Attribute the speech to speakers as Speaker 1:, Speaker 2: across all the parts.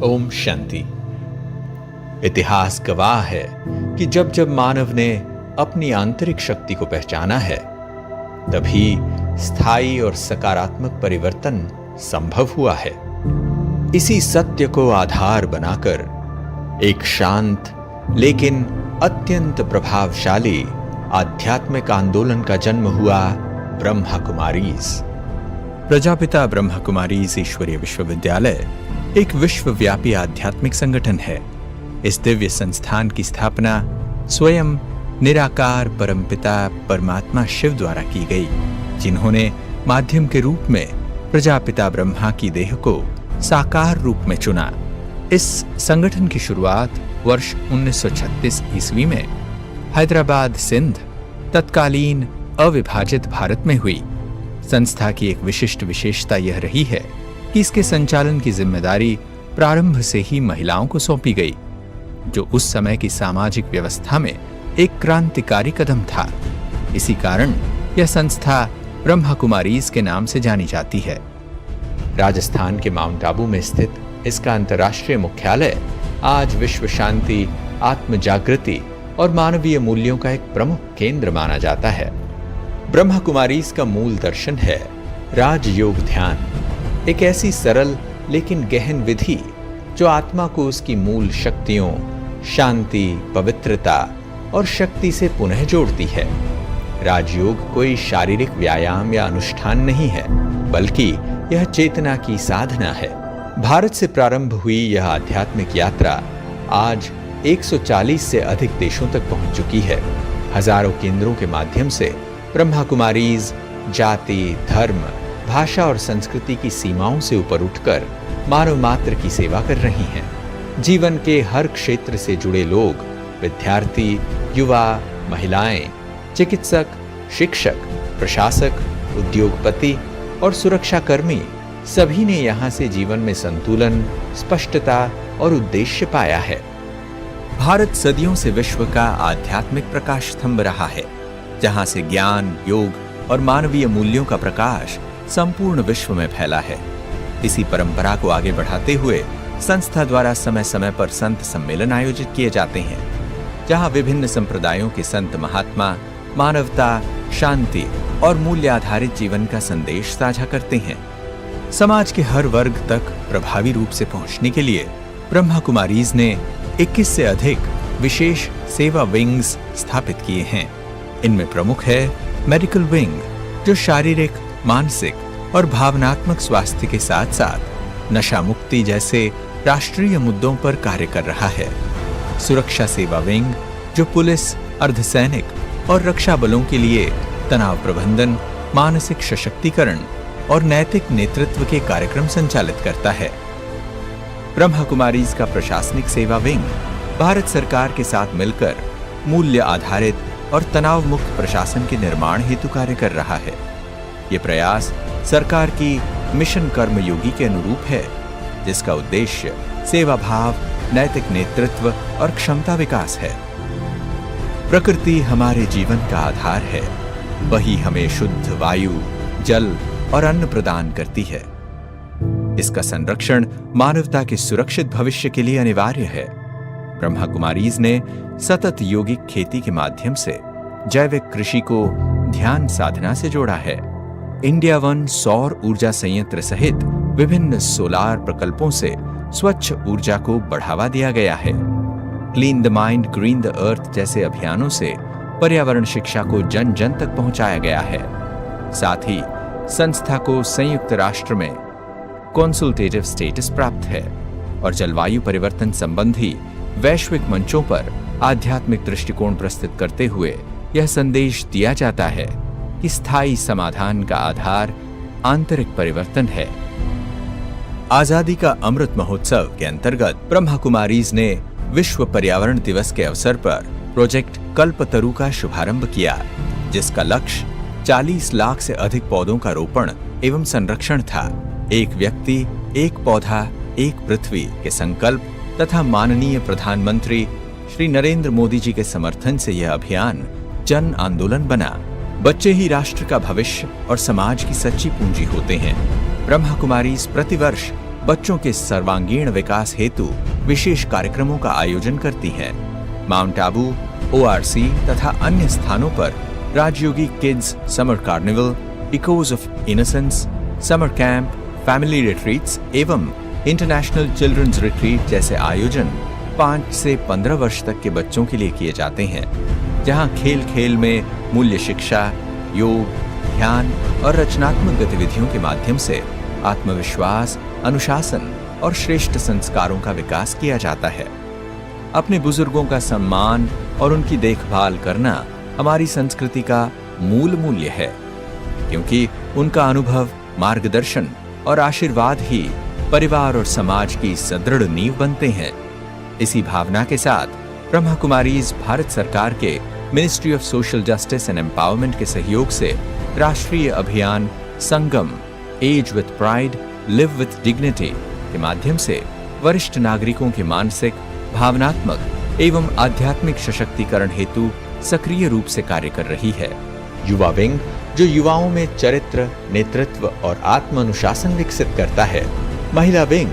Speaker 1: ओम शांति। इतिहास गवाह है कि जब जब मानव ने अपनी आंतरिक शक्ति को पहचाना है, तभी स्थायी और सकारात्मक परिवर्तन संभव हुआ है। इसी सत्य को आधार बनाकर एक शांत लेकिन अत्यंत प्रभावशाली आध्यात्मिक आंदोलन का जन्म हुआ, ब्रह्मा कुमारीज। प्रजापिता ब्रह्मा कुमारीज ईश्वरीय विश्वविद्यालय एक विश्वव्यापी आध्यात्मिक संगठन है। इस दिव्य संस्थान की स्थापना स्वयं निराकार परमपिता परमात्मा शिव द्वारा की गई, जिन्होंने माध्यम के रूप में प्रजापिता ब्रह्मा की देह को साकार रूप में चुना। इस संगठन की शुरुआत वर्ष 1936 ईस्वी में हैदराबाद सिंध तत्कालीन अविभाजित भारत में हुई। संस्था की एक विशिष्ट विशेषता यह रही है कि इसके संचालन की जिम्मेदारी प्रारंभ से ही महिलाओं को सौंपी गई, जो उस समय की सामाजिक व्यवस्था में एक क्रांतिकारी कदम था। इसी कारण यह संस्था ब्रह्मा कुमारीज के नाम से जानी जाती है। राजस्थान के माउंट आबू में स्थित इसका अंतर्राष्ट्रीय मुख्यालय आज विश्व शांति, आत्म जागृति और मानवीय मूल्यों का एक प्रमुख केंद्र माना जाता है। ब्रह्मा कुमारीज का मूल दर्शन है राजयोग ध्यान, एक ऐसी सरल लेकिन गहन विधि जो आत्मा को उसकी मूल शक्तियों, शांति, पवित्रता और शक्ति से पुनः जोड़ती है। राजयोग कोई शारीरिक व्यायाम या अनुष्ठान नहीं है, बल्कि यह चेतना की साधना है। भारत से प्रारंभ हुई यह आध्यात्मिक यात्रा आज 140 से अधिक देशों तक पहुंच चुकी है। हजारों केंद्रों के माध्यम से ब्रह्मा कुमारीज जाति, धर्म, भाषा और संस्कृति की सीमाओं से ऊपर उठकर मानव मात्र की सेवा कर रही हैं। जीवन के हर क्षेत्र से जुड़े लोग, विद्यार्थी, युवा, महिलाएं, चिकित्सक, शिक्षक, प्रशासक, उद्योगपति और सुरक्षाकर्मी, सभी ने यहाँ से जीवन में संतुलन, स्पष्टता और उद्देश्य पाया है। भारत सदियों से विश्व का आध्यात्मिक प्रकाश स्तंभ रहा है, जहाँ से ज्ञान, योग और मानवीय मूल्यों का प्रकाश संपूर्ण विश्व में फैला है। इसी परंपरा को आगे बढ़ाते हुए संस्था द्वारा समय समय पर संत सम्मेलन आयोजित किए जाते हैं, जहां विभिन्न संप्रदायों के संत महात्मा मानवता, शांति और मूल्य आधारित जीवन का संदेश साझा करते हैं। समाज के हर वर्ग तक प्रभावी रूप से पहुंचने के लिए ब्रह्मा कुमारीज ने 21 से अधिक विशेष सेवा विंग्स स्थापित किए हैं। इनमें प्रमुख है मेडिकल विंग, जो शारीरिक, मानसिक और भावनात्मक स्वास्थ्य के साथ साथ नशा मुक्ति जैसे राष्ट्रीय मुद्दों पर कार्य कर रहा है। सुरक्षा सेवा विंग, जो पुलिस, अर्धसैनिक और रक्षा बलों के लिए तनाव प्रबंधन, मानसिक सशक्तिकरण और नैतिक नेतृत्व के कार्यक्रम संचालित करता है। ब्रह्मा कुमारीज का प्रशासनिक सेवा विंग भारत सरकार के साथ मिलकर मूल्य आधारित और तनाव मुक्त प्रशासन के निर्माण हेतु कार्य कर रहा है। ये प्रयास सरकार की मिशन कर्मयोगी के अनुरूप है, जिसका उद्देश्य सेवा भाव, नैतिक नेतृत्व और क्षमता विकास है। प्रकृति हमारे जीवन का आधार है, वही हमें शुद्ध वायु, जल और अन्न प्रदान करती है। इसका संरक्षण मानवता के सुरक्षित भविष्य के लिए अनिवार्य है। ब्रह्मा कुमारीज ने सतत यौगिक खेती के माध्यम से जैविक कृषि को ध्यान साधना से जोड़ा है। इंडिया वन सौर ऊर्जा संयंत्र सहित विभिन्न सोलार प्रकल्पों से स्वच्छ ऊर्जा को बढ़ावा दिया गया है। Clean the mind, green the earth जैसे अभियानों से पर्यावरण शिक्षा को जन जन तक पहुंचाया गया है। साथ ही संस्था को संयुक्त राष्ट्र में कंसल्टेटिव स्टेटस प्राप्त है और जलवायु परिवर्तन संबंधी वैश्विक मंचों पर आध्यात्मिक दृष्टिकोण प्रस्तुत करते हुए यह संदेश दिया जाता है कि स्थायी समाधान का आधार आंतरिक परिवर्तन है। आजादी का अमृत महोत्सव के अंतर्गत ब्रह्मा कुमारीज ने विश्व पर्यावरण दिवस के अवसर पर प्रोजेक्ट कल्पतरु का शुभारंभ किया, जिसका लक्ष्य 40 लाख से अधिक पौधों का रोपण एवं संरक्षण था। एक व्यक्ति, एक पौधा, एक पृथ्वी के संकल्प तथा माननीय प्रधानमंत्री श्री नरेंद्र मोदी जी के समर्थन से यह अभियान जन आंदोलन बना। बच्चे ही राष्ट्र का भविष्य और समाज की सच्ची पूंजी होते हैं। ब्रह्मा कुमारीज प्रतिवर्ष बच्चों के सर्वांगीण विकास हेतु विशेष कार्यक्रमों का आयोजन करती है। माउंट आबू, ORC तथा अन्य स्थानों पर Rajyogi kids summer carnival, echoes of innocence, summer camp, family retreats एवं इंटरनेशनल चिल्ड्रंस रिट्रीट जैसे आयोजन 5 से 15 वर्ष तक के बच्चों के लिए किए जाते हैं, जहां खेल खेल में मूल्य शिक्षा, योग, ध्यान और रचनात्मक गतिविधियों के माध्यम से आत्मविश्वास, अनुशासन और श्रेष्ठ संस्कारों का विकास किया जाता है। अपने बुजुर्गों का सम्मान और उनकी देखभाल करना हमारी संस्कृति का मूल मूल्य है, क्योंकि उनका अनुभव, मार्गदर्शन और आशीर्वाद ही परिवार और समाज की सुदृढ़ नींव बनते हैं। इसी भावना के साथ ब्रह्मा कुमारीज भारत सरकार के ministry of social justice and empowerment के सहयोग से राष्ट्रीय अभियान Sangam, age with pride, live with dignity के माध्यम से वरिष्ठ नागरिकों के मानसिक, भावनात्मक एवं आध्यात्मिक सशक्तिकरण हेतु सक्रिय रूप से कार्य कर रही है। युवा विंग जो युवाओं में चरित्र, नेतृत्व और आत्म अनुशासन विकसित करता है। महिला विंग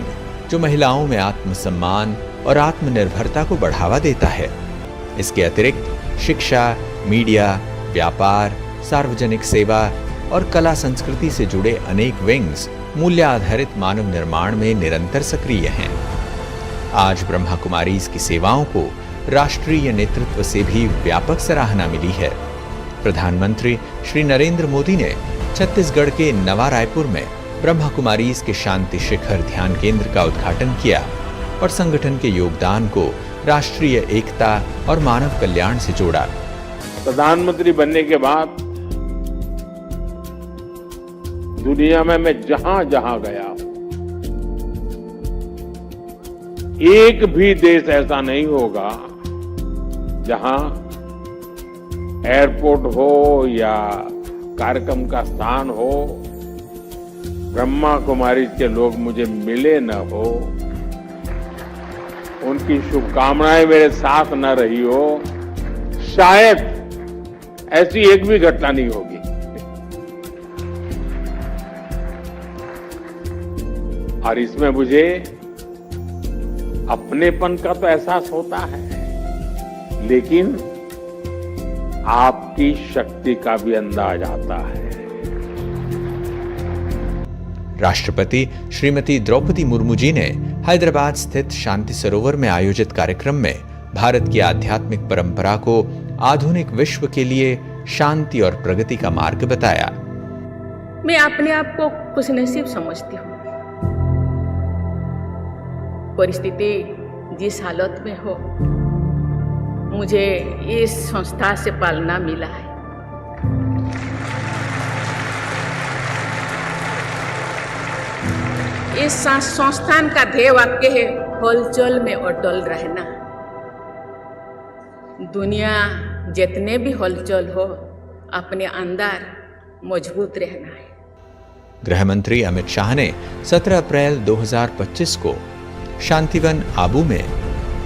Speaker 1: जो महिलाओं में आत्मसम्मान और आत्मनिर्भरता को बढ़ावा देता है। इसके अतिरिक्त शिक्षा, मीडिया, व्यापार, सार्वजनिक सेवा और कला संस्कृति से जुड़े अनेक विंग्स मूल्य आधारित मानव निर्माण में निरंतर सक्रिय हैं। आज ब्रह्मा कुमारीज की सेवाओं को राष्ट्रीय नेतृत्व से भी व्यापक सराहना मिली है। प्रधानमंत्री श्री नरेंद्र मोदी ने छत्तीसगढ़ के नवा रायपुर में ब्रह्मा कुमारीज के शांति शिखर ध्यान केंद्र का उद्घाटन किया और संगठन के योगदान को राष्ट्रीय एकता और मानव कल्याण से जोड़ा।
Speaker 2: प्रधानमंत्री बनने के बाद दुनिया में मैं जहां जहां गया, एक भी देश ऐसा नहीं होगा जहां एयरपोर्ट हो या कार्यक्रम का स्थान हो, ब्रह्मा कुमारी के लोग मुझे मिले न हो, उनकी शुभकामनाएं मेरे साथ न रही हो, शायद ऐसी एक भी घटना नहीं होगी। और इसमें मुझे अपनेपन का तो एहसास होता है, लेकिन आपकी शक्ति का भी अंदाज आता है।
Speaker 1: राष्ट्रपति श्रीमती द्रौपदी मुर्मू जी ने हैदराबाद स्थित शांति सरोवर में आयोजित कार्यक्रम में भारत की आध्यात्मिक परंपरा को आधुनिक विश्व के लिए शांति और प्रगति का मार्ग बताया।
Speaker 3: मैं अपने आप को खुशनसीब समझती हूँ। परिस्थिति जिस हालत में हो, मुझे इस संस्था से पालना मिला है। इस संस्थान का ध्येय वाक्य है, हलचल में अटल रहना। दुनिया जितने भी हलचल हो, अपने अंदर मजबूत रहना है।
Speaker 1: गृह मंत्री अमित शाह ने 17 अप्रैल 2025 को शांतिवन आबू में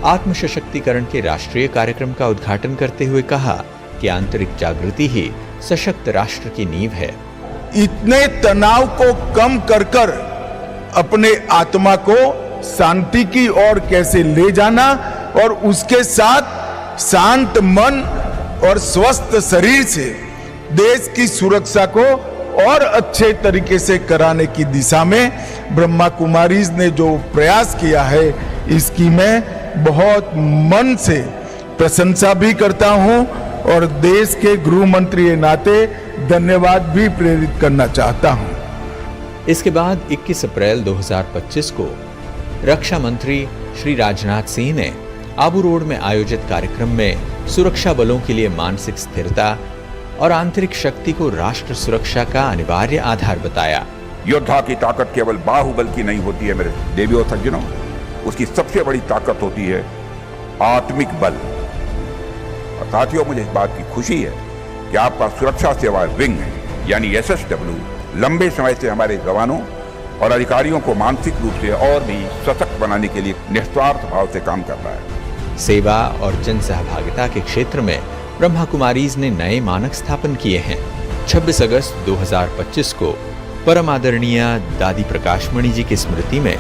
Speaker 1: आत्म सशक्तिकरण के राष्ट्रीय कार्यक्रम का उद्घाटन करते हुए कहा कि आंतरिक जागृति ही सशक्त राष्ट्र की नींव है।
Speaker 4: इतने तनाव को कम कर अपने आत्मा को शांति की ओर कैसे ले जाना और उसके साथ शांत मन और स्वस्थ शरीर से देश की सुरक्षा को और अच्छे तरीके से कराने की दिशा में ब्रह्मा कुमारीज ने जो प्रयास किया है, इसकी मैं बहुत मन से प्रशंसा भी करता हूं और देश के गृह मंत्री के नाते धन्यवाद भी प्रेरित करना चाहता हूं।
Speaker 1: इसके बाद 21 अप्रैल 2025 को रक्षा मंत्री श्री राजनाथ सिंह ने आबू रोड में आयोजित कार्यक्रम में सुरक्षा बलों के लिए मानसिक स्थिरता और आंतरिक शक्ति को राष्ट्र सुरक्षा का अनिवार्य आधार बताया।
Speaker 5: योद्धा की ताकत केवल बाहुबल की नहीं होती है मेरे देवियों सज्जनों, उसकी सबसे बड़ी ताकत होती है आत्मिक बल। और साथियों, मुझे इस बात की खुशी है कि आपका सुरक्षा सेवा विंग यानी SSW लंबे समय से हमारे जवानों और अधिकारियों को मानसिक रूप से और भी सशक्त बनाने के लिए निस्वार्थ भाव से काम कर रहा है।
Speaker 1: सेवा और जन सहभागिता के क्षेत्र में ब्रह्मा कुमारीज ने नए मानक स्थापन किए हैं। 26 अगस्त 2025 को परम आदरणीय दादी प्रकाशमणि जी की स्मृति में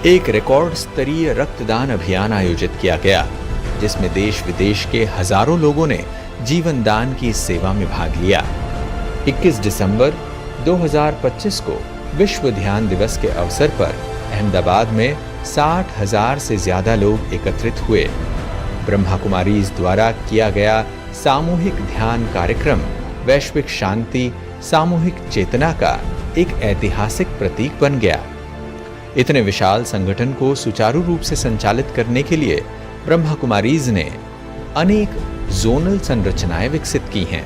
Speaker 1: एक रिकॉर्ड स्तरीय रक्तदान अभियान आयोजित किया गया, जिसमें देश विदेश के हजारों लोगों ने जीवन दान की इस सेवा में भाग लिया। 21 दिसंबर 2025 को विश्व ध्यान दिवस के अवसर पर अहमदाबाद में 60,000 से ज्यादा लोग एकत्रित हुए। ब्रह्मा कुमारीज द्वारा किया गया सामूहिक ध्यान कार्यक्रम वैश्विक शांति, सामूहिक चेतना का एक ऐतिहासिक प्रतीक बन गया। इतने विशाल संगठन को सुचारू रूप से संचालित करने के लिए ब्रह्मा कुमारीज ने अनेक जोनल संरचनाएं विकसित की हैं।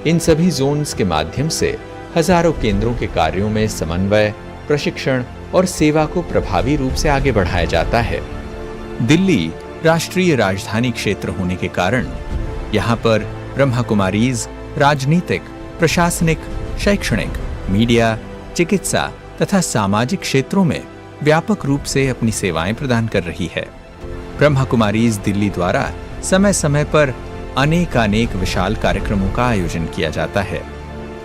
Speaker 1: इन सभी जोन्स के माध्यम से हजारों केंद्रों के कार्यों में समन्वय, प्रशिक्षण और सेवा को प्रभावी रूप से आगे बढ़ाया जाता है। दिल्ली राष्ट्रीय राजधानी क्षेत्र होने के कारण यहाँ पर ब्रह्मा कुमारीज राजनीतिक, प्रशासनिक, शैक्षणिक, मीडिया, चिकित्सा तथा सामाजिक क्षेत्रों में व्यापक रूप से अपनी सेवाएं प्रदान कर रही है। ब्रह्मा कुमारीज दिल्ली द्वारा समय समय पर अनेक विशाल कार्यक्रमों का आयोजन किया जाता है,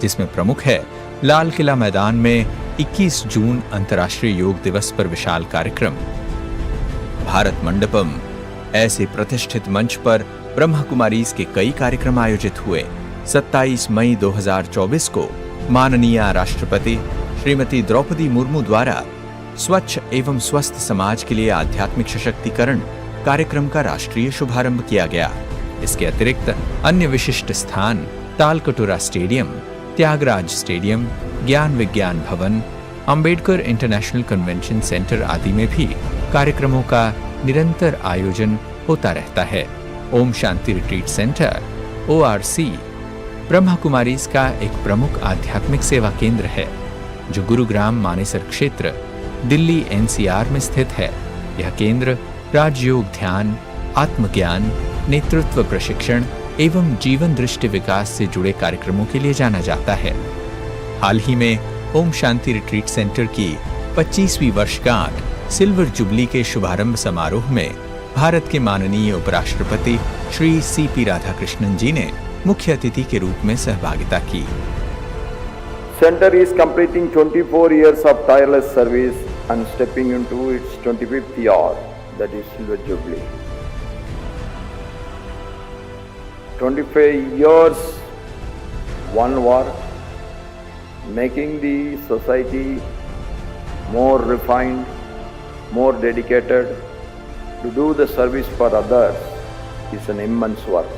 Speaker 1: जिसमें प्रमुख है लाल किला मैदान में 21 जून अंतर्राष्ट्रीय योग दिवस पर विशाल कार्यक्रम, भारत मंडपम। ऐसे प्रतिष्ठित मंच पर ब्रह्मा कुमारीज के कई कार्यक्रम आयोजित हुए। 27 मई 2024 को माननीय राष्ट्रपति श्रीमती द्रौपदी मुर्मू द्वारा स्वच्छ एवं स्वस्थ समाज के लिए आध्यात्मिक सशक्तिकरण कार्यक्रम का राष्ट्रीय शुभारंभ किया गया। इसके अतिरिक्त अन्य विशिष्ट स्थान तालकटोरा स्टेडियम, त्यागराज स्टेडियम, ज्ञान विज्ञान भवन, अंबेडकर इंटरनेशनल कन्वेंशन सेंटर आदि में भी कार्यक्रमों का निरंतर आयोजन होता रहता है। Om Shanti retreat centre ORC Brahma Kumaris का एक प्रमुख आध्यात्मिक सेवा केंद्र है, जो गुरुग्राम मानेसर क्षेत्र, दिल्ली NCR में स्थित है। यह केंद्र राजयोग ध्यान, आत्मज्ञान, नेतृत्व प्रशिक्षण एवं जीवन दृष्टि विकास से जुड़े कार्यक्रमों के लिए जाना जाता है। हाल ही में ओम शांति रिट्रीट सेंटर की 25वीं वर्षगांठ सिल्वर जुबली के शुभारंभ समारोह में भारत के माननीय उपराष्ट्रपति श्री CP राधाकृष्णन जी ने मुख्य अतिथि के रूप में सहभागिता की।
Speaker 6: Center is completing 24 years of tireless service and stepping into its 25th year, that is Silver Jubilee. 25 years, one work, making the society more refined, more dedicated to do the service for others is an immense work.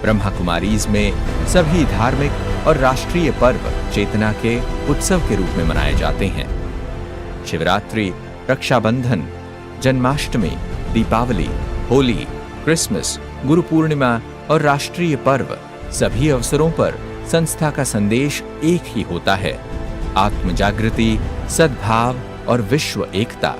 Speaker 1: Brahma Kumaris में सभी धार्मिक और राष्ट्रीय पर्व चेतना के उत्सव के रूप में मनाए जाते हैं। शिवरात्रि, रक्षाबंधन, जन्माष्टमी, दीपावली, होली, क्रिसमस, गुरु पूर्णिमा और राष्ट्रीय पर्व, सभी अवसरों पर संस्था का संदेश एक ही होता है: आत्म जागृति, सद्भाव और विश्व एकता।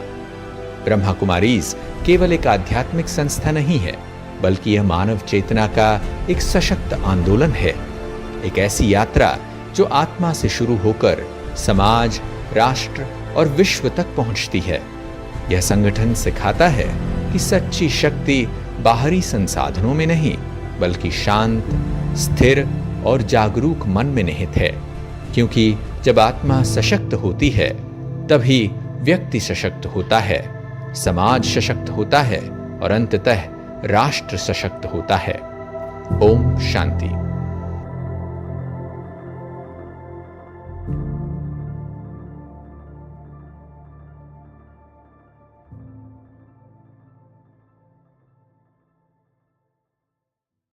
Speaker 1: ब्रह्मा कुमारीज केवल एक आध्यात्मिक संस्था नहीं है, बल्कि यह मानव चेतना का एक सशक्त आंदोलन है, एक ऐसी यात्रा जो आत्मा से शुरू होकर समाज, राष्ट्र और विश्व तक पहुंचती है। यह संगठन सिखाता है कि सच्ची शक्ति बाहरी संसाधनों में नहीं, बल्कि शांत, स्थिर और जागरूक मन में निहित है, क्योंकि जब आत्मा सशक्त होती है, तभी व्यक्ति सशक्त होता है, समाज सशक्त होता है और अंततः राष्ट्र सशक्त होता है। ओम शांति।